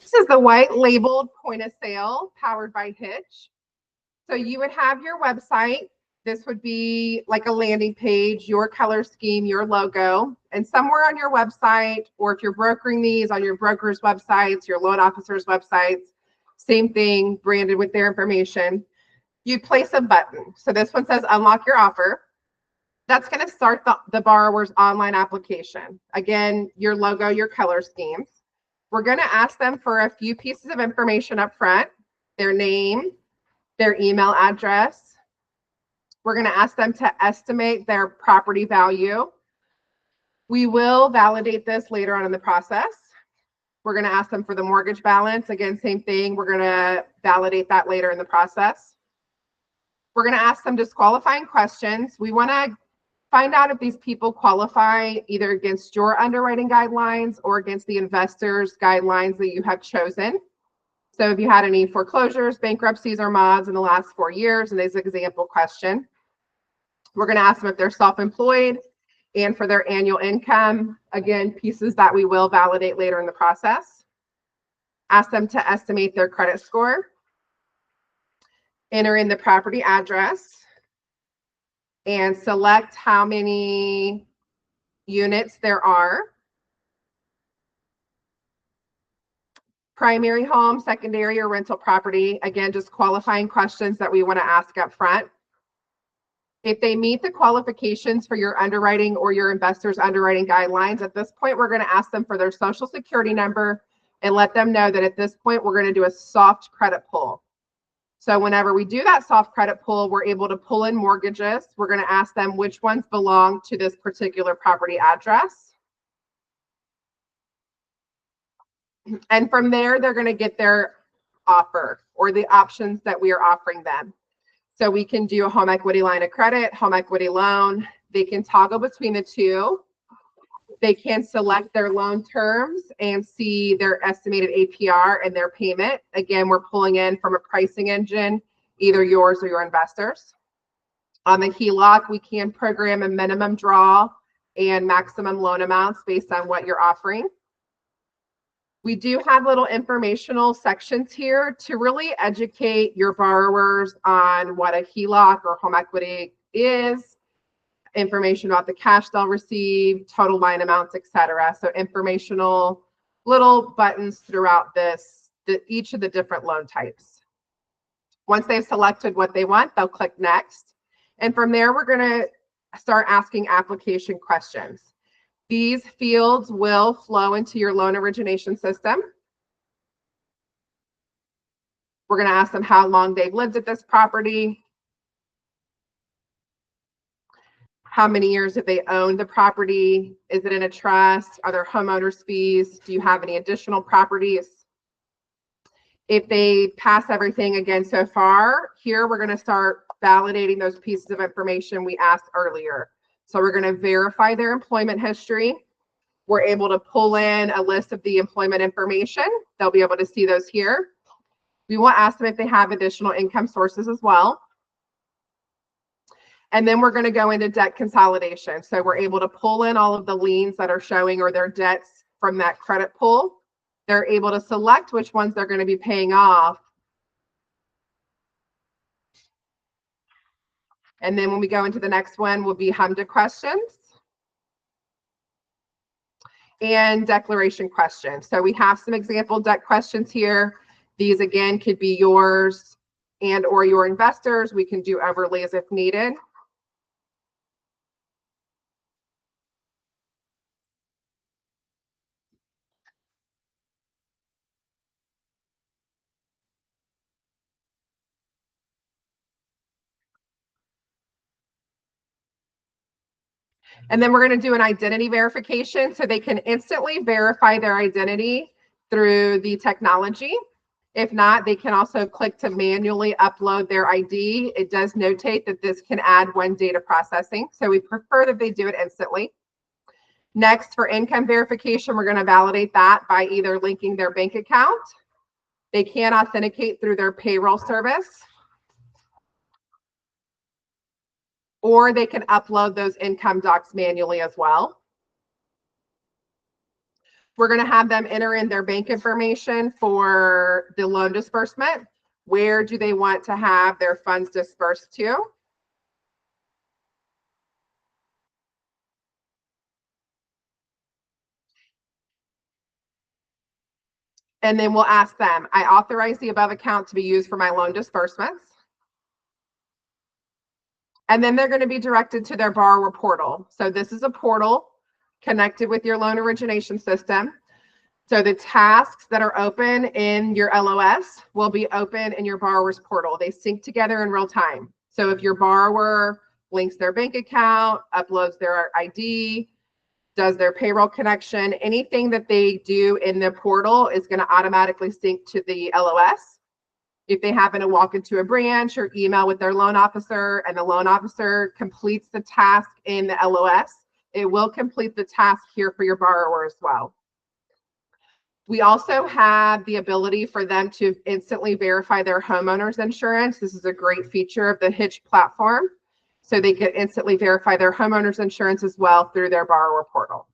This is the white labeled point of sale powered by Hitch. So you would have your website. This would be like a landing page, your color scheme, your logo, and somewhere on your website, or if you're brokering these on your broker's websites, your loan officer's websites, same thing, branded with their information, you place a button. So this one says unlock your offer. That's going to start the borrower's online application. Again, your logo, your color schemes. We're going to ask them for a few pieces of information up front, their name, their email address. We're going to ask them to estimate their property value. We will validate this later on in the process. We're going to ask them for the mortgage balance. Again, same thing. We're going to validate that later in the process. We're going to ask them disqualifying questions. We want to find out if these people qualify either against your underwriting guidelines or against the investor's guidelines that you have chosen. So if you had any foreclosures, bankruptcies, or mods in the last 4 years, and there's an example question. We're going to ask them if they're self-employed and for their annual income. Again, pieces that we will validate later in the process. Ask them to estimate their credit score. Enter in the property address and select how many units there are. Primary home, secondary, or rental property. Again, just qualifying questions that we want to ask up front. If they meet the qualifications for your underwriting or your investor's underwriting guidelines, at this point, we're going to ask them for their social security number and let them know that at this point, we're going to do a soft credit pull. So whenever we do that soft credit pull, we're able to pull in mortgages. We're going to ask them which ones belong to this particular property address. And from there, they're going to get their offer or the options that we are offering them. So we can do a home equity line of credit, home equity loan. They can toggle between the two. They can select their loan terms and see their estimated APR and their payment. Again, we're pulling in from a pricing engine, either yours or your investors. On the HELOC, we can program a minimum draw and maximum loan amounts based on what you're offering. We do have little informational sections here to really educate your borrowers on what a HELOC or home equity is, information about the cash they'll receive, total line amounts, etc. So informational little buttons throughout each of the different loan types. Once they've selected what they want, they'll click next. And from there, we're going to start asking application questions. These fields will flow into your loan origination system. We're going to ask them how long they've lived at this property, how many years have they owned the property, is it in a trust, are there homeowners fees, do you have any additional properties? If they pass everything again so far, here we're going to start validating those pieces of information we asked earlier. So we're going to verify their employment history. We're able to pull in a list of the employment information. They'll be able to see those here. We will ask them if they have additional income sources as well. And then we're going to go into debt consolidation. So we're able to pull in all of the liens that are showing or their debts from that credit pool. They're able to select which ones they're going to be paying off. And then when we go into the next one, will be HMDA questions and declaration questions. So we have some example debt questions here. These again could be yours and or your investors. We can do overlays if needed. And then we're going to do an identity verification so they can instantly verify their identity through the technology. If not, they can also click to manually upload their ID. It does notate that this can add 1 day to processing, so we prefer that they do it instantly. Next, for income verification, we're going to validate that by either linking their bank account. They can authenticate through their payroll service, or they can upload those income docs manually as well. We're going to have them enter in their bank information for the loan disbursement. Where do they want to have their funds dispersed to? And then we'll ask them, I authorize the above account to be used for my loan disbursements. And then they're going to be directed to their borrower portal. So this is a portal connected with your loan origination system. So the tasks that are open in your LOS will be open in your borrower's portal. They sync together in real time. So if your borrower links their bank account, uploads their ID, does their payroll connection, anything that they do in the portal is going to automatically sync to the LOS. If they happen to walk into a branch or email with their loan officer and the loan officer completes the task in the LOS, it will complete the task here for your borrower as well. We also have the ability for them to instantly verify their homeowner's insurance. This is a great feature of the Hitch platform. So they can instantly verify their homeowner's insurance as well through their borrower portal.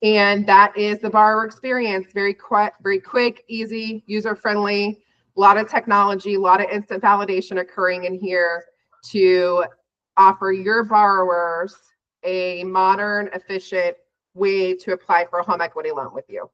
And that is the borrower experience. Very quick, easy, user-friendly, a lot of technology, a lot of instant validation occurring in here to offer your borrowers a modern, efficient way to apply for a home equity loan with you.